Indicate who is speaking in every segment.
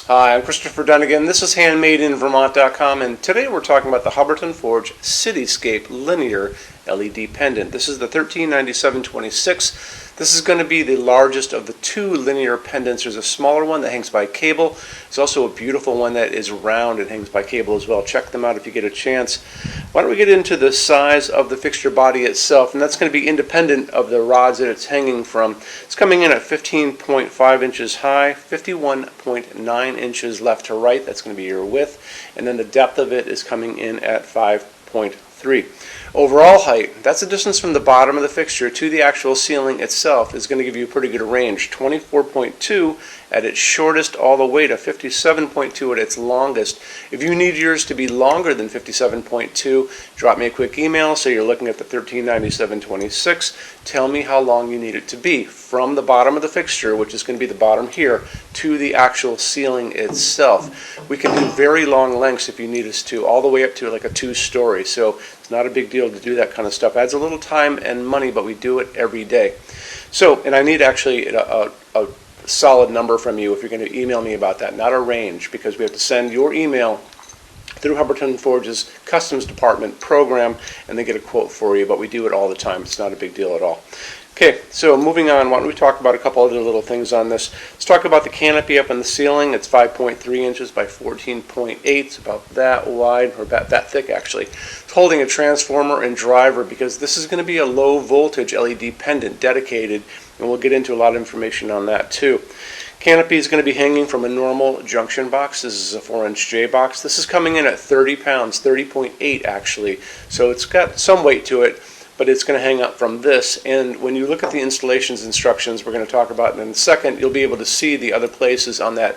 Speaker 1: Hi, I'm Christopher Dunnigan. This is HandmadeInVermont.com, and today we're talking about the Hubbardton Forge Cityscape Linear LED Pendant. This is the 1397-26. This is going to be the largest of the two linear pendants. There's a smaller one that hangs by cable. There's also a beautiful one that is round and hangs by cable as well. Check them out if you get a chance. Why don't we get into the size of the fixture body itself, and that's going to be independent of the rods that it's hanging from. It's coming in at 15.5 inches high, 51.9 inches left to right. That's going to be your width, and then the depth of it is coming in at 5.3. Overall height, that's the distance from the bottom of the fixture to the actual ceiling itself, is going to give you a pretty good range. 24.2 at its shortest all the way to 57.2 at its longest. If you need yours to be longer than 57.2, drop me a quick email. Say you're looking at the 1397-26. Tell me how long you need it to be from the bottom of the fixture, which is going to be the bottom here, to the actual ceiling itself. We can do very long lengths if you need us to, all the way up to like a 2-story. So it's not a big deal to do that kind of stuff. Adds a little time and money, but we do it every day. So, and I need actually a solid number from you if you're going to email me about that, not a range, because we have to send your email through Hubbardton Forge's Customs Department program, and they get a quote for you, but we do it all the time. It's not a big deal at all. Okay, so moving on, why don't we talk about a couple other little things on this. Let's talk about the canopy up in the ceiling. It's 5.3 inches by 14.8. It's about that wide, or about that thick actually. It's holding a transformer and driver because this is going to be a low voltage LED pendant dedicated, and we'll get into a lot of information on that too. Canopy is going to be hanging from a normal junction box. This is a 4-inch J box. This is coming in at 30 pounds, 30.8 actually. So it's got some weight to it, but it's going to hang up from this. And when you look at the installations instructions we're going to talk about in a second, you'll be able to see the other places on that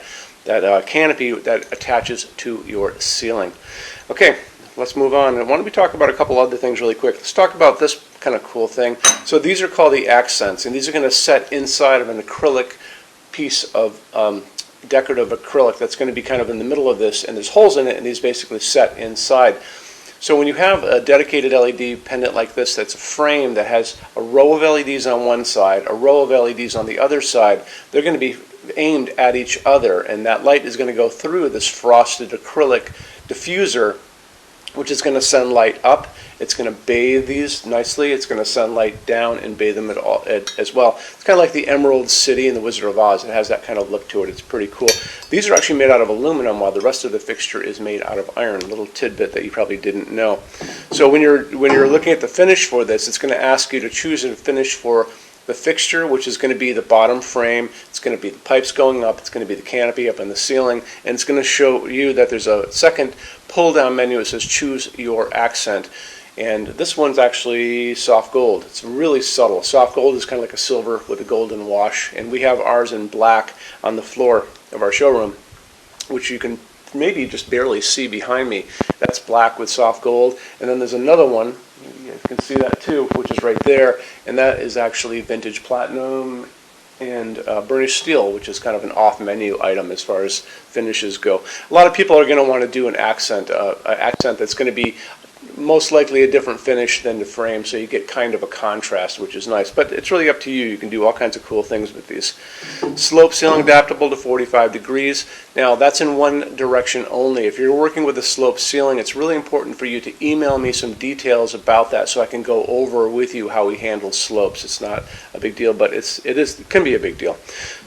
Speaker 1: canopy that attaches to your ceiling. Okay, let's move on. And why don't we talk about a couple other things really quick. Let's talk about this kind of cool thing. So these are called the accents, and these are going to set inside of an acrylic piece of decorative acrylic that's going to be kind of in the middle of this, and there's holes in it, and these basically set inside. So when you have a dedicated LED pendant like this, that's a frame that has a row of LEDs on one side, a row of LEDs on the other side, they're going to be aimed at each other, and that light is going to go through this frosted acrylic diffuser, which is going to send light up. It's going to bathe these nicely. It's going to send light down and bathe them as well. It's kind of like the Emerald City in the Wizard of Oz. It has that kind of look to it. It's pretty cool. These are actually made out of aluminum, while the rest of the fixture is made out of iron. A little tidbit that you probably didn't know. So when you're looking at the finish for this, it's going to ask you to choose a finish for the fixture, which is going to be the bottom frame. It's going to be the pipes going up. It's going to be the canopy up in the ceiling, and it's going to show you that there's a second pull-down menu that says choose your accent. And this one's actually soft gold. It's really subtle. Soft gold is kind of like a silver with a golden wash, and we have ours in black on the floor of our showroom, which you can maybe just barely see behind me. That's black with soft gold. And then there's another one, you guys can see that too, which is right there, and that is actually vintage platinum and burnished steel, which is kind of an off-menu item as far as finishes go. A lot of people are going to want to do an accent that's going to be most likely a different finish than the frame, so you get kind of a contrast, which is nice. But it's really up to you. You can do all kinds of cool things with these. Slope ceiling adaptable to 45 degrees. Now that's in one direction only. If you're working with a slope ceiling, it's really important for you to email me some details about that so I can go over with you how we handle slopes. It's not a big deal, but it can be a big deal.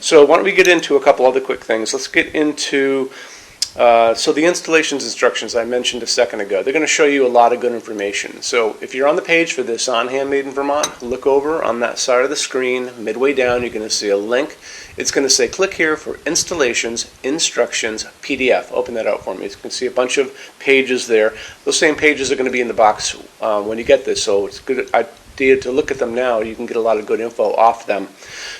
Speaker 1: So why don't we get into a couple other quick things. Let's get into so the installations instructions I mentioned a second ago, they're going to show you a lot of good information. So if you're on the page for this on Handmade in Vermont, look over on that side of the screen. Midway down, you're going to see a link. It's going to say click here for installations, instructions, PDF. Open that out for me. You can see a bunch of pages there. Those same pages are going to be in the box when you get this, so it's a good idea to look at them now. You can get a lot of good info off them.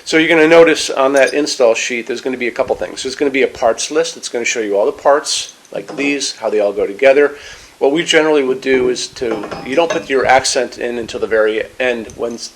Speaker 1: So you're going to notice on that install sheet there's going to be a couple things. There's going to be a parts list. It's going to show you all the parts like these, how they all go together. What we generally would do is you don't put your accent in until the very end once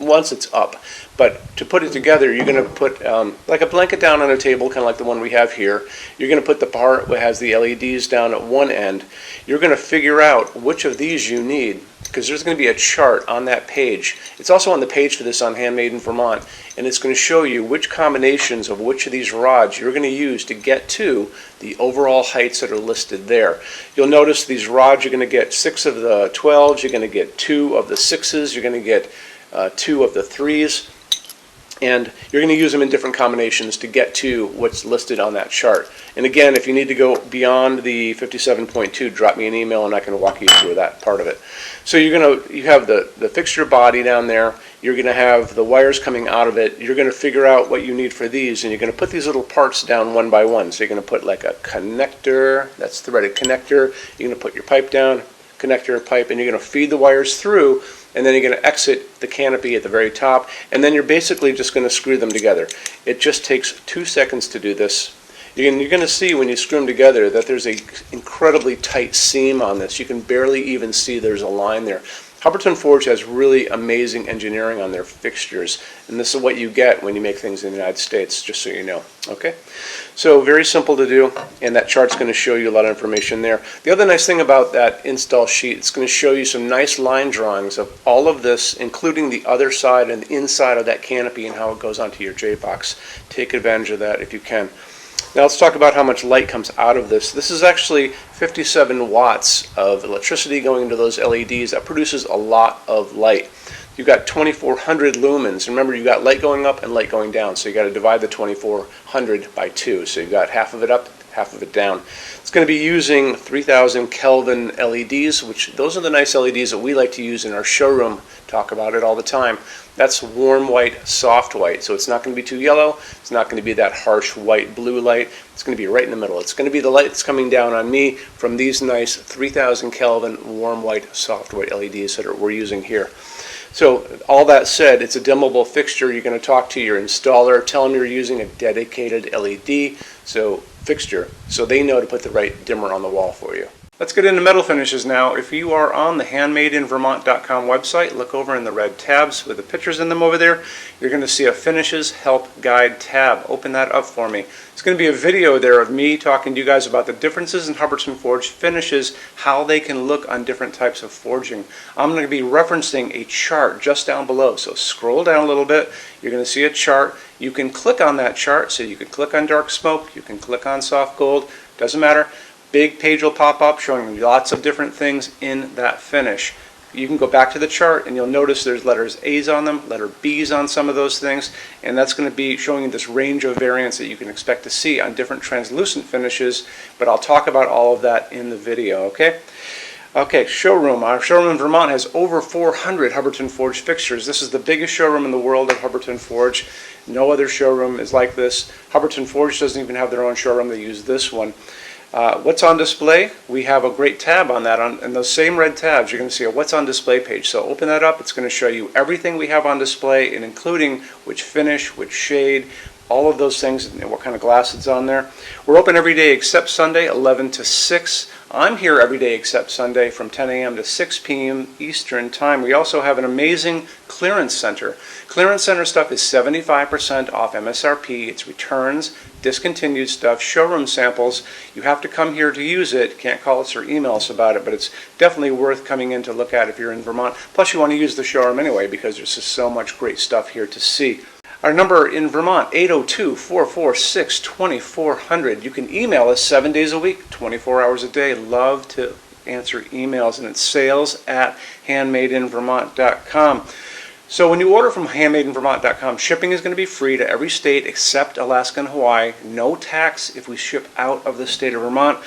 Speaker 1: it's up. But to put it together, you're going to put like a blanket down on a table, kind of like the one we have here. You're going to put the part that has the LEDs down at one end. You're going to figure out which of these you need. because there's going to be a chart on that page. It's also on the page for this on Handmade in Vermont, and it's going to show you which combinations of which of these rods you're going to use to get to the overall heights that are listed there. You'll notice these rods, you're going to get 6 of the 12s, you're going to get 2 of the 6s, you're going to get 2 of the 3s, and you're going to use them in different combinations to get to what's listed on that chart. And again, if you need to go beyond the 57.2, drop me an email and I can walk you through that part of it. So you have the fixture body down there, you're going to have the wires coming out of it, you're going to figure out what you need for these, and you're going to put these little parts down one by one. So you're going to put like a connector, that's threaded connector, you're going to put your pipe down, connector, pipe, and you're going to feed the wires through, and then you're going to exit the canopy at the very top, and then you're basically just going to screw them together. It just takes 2 seconds to do this. You're going to see when you screw them together that there's an incredibly tight seam on this. You can barely even see there's a line there. Hubbardton Forge has really amazing engineering on their fixtures, and this is what you get when you make things in the United States, just so you know. Okay, so very simple to do, and that chart's going to show you a lot of information there. The other nice thing about that install sheet, it's going to show you some nice line drawings of all of this, including the other side and the inside of that canopy and how it goes onto your J-box. Take advantage of that if you can. Now let's talk about how much light comes out of this. This is actually 57 watts of electricity going into those LEDs. That produces a lot of light. You've got 2,400 lumens. Remember, you've got light going up and light going down, so you've got to divide the 2,400 by 2. So you've got half of it up, half of it down. It's going to be using 3,000 Kelvin LEDs, which those are the nice LEDs that we like to use in our showroom. Talk about it all the time. That's warm white, soft white, so it's not going to be too yellow. It's not going to be that harsh white blue light. It's going to be right in the middle. It's going to be the light that's coming down on me from these nice 3,000 Kelvin warm white, soft white LEDs that we're using here. So all that said, it's a dimmable fixture. You're going to talk to your installer, tell them you're using a dedicated LED fixture, so they know to put the right dimmer on the wall for you. Let's get into metal finishes now. If you are on the HandmadeInVermont.com website, look over in the red tabs with the pictures in them over there. You're going to see a Finishes Help Guide tab. Open that up for me. It's going to be a video there of me talking to you guys about the differences in Hubbardton Forge finishes, how they can look on different types of forging. I'm going to be referencing a chart just down below, so scroll down a little bit. You're going to see a chart. You can click on that chart, so you can click on dark smoke, you can click on soft gold, doesn't matter. Big page will pop up showing you lots of different things in that finish. You can go back to the chart and you'll notice there's letters A's on them, letter B's on some of those things, and that's going to be showing you this range of variants that you can expect to see on different translucent finishes, but I'll talk about all of that in the video, okay? Okay, showroom. Our showroom in Vermont has over 400 Hubbardton Forge fixtures. This is the biggest showroom in the world of Hubbardton Forge. No other showroom is like this. Hubbardton Forge doesn't even have their own showroom. They use this one. What's on display? We have a great tab on that. In those same red tabs, you're going to see a What's on Display page. So open that up. It's going to show you everything we have on display, and including which finish, which shade, all of those things, and what kind of glass it's on there. We're open every day except Sunday, 11 to 6. I'm here every day except Sunday from 10 a.m. to 6 p.m. Eastern Time. We also have an amazing clearance center. Clearance center stuff is 75% off MSRP. It's returns, discontinued stuff, showroom samples. You have to come here to use it. Can't call us or email us about it, but it's definitely worth coming in to look at if you're in Vermont. Plus, you want to use the showroom anyway because there's just so much great stuff here to see. Our number in Vermont, 802-446-2400. You can email us 7 days a week, 24 hours a day. Love to answer emails, and it's sales@HandmadeInVermont.com. So when you order from HandmadeInVermont.com, shipping is going to be free to every state except Alaska and Hawaii. No tax if we ship out of the state of Vermont.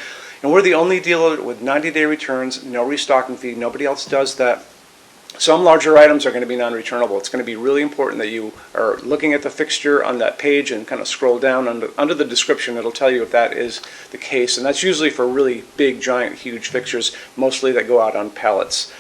Speaker 1: And we're the only dealer with 90-day returns, no restocking fee. Nobody else does that. Some larger items are going to be non-returnable. It's going to be really important that you are looking at the fixture on that page and kind of scroll down under the description. It'll tell you if that is the case. And that's usually for really big, giant, huge fixtures, mostly that go out on pallets.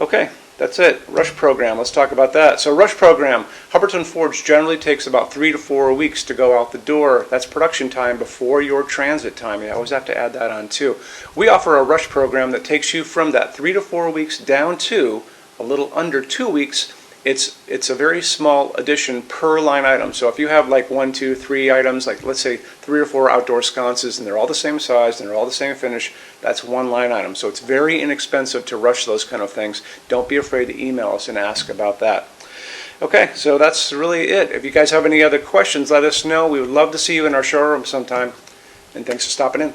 Speaker 1: Okay, that's it. Rush program. Let's talk about that. So rush program, Hubbardton Forge generally takes about 3 to 4 weeks to go out the door. That's production time before your transit time. You always have to add that on too. We offer a rush program that takes you from that 3 to 4 weeks down to a little under 2 weeks it's a very small addition per line item. So if you have like 1, 2, 3 items, like let's say 3 or 4 outdoor sconces, and they're all the same size and they're all the same finish, that's one line item. So it's very inexpensive to rush those kind of things. Don't be afraid to email us and ask about that. Okay, so that's really it. If you guys have any other questions, let us know. We would love to see you in our showroom sometime. And thanks for stopping in.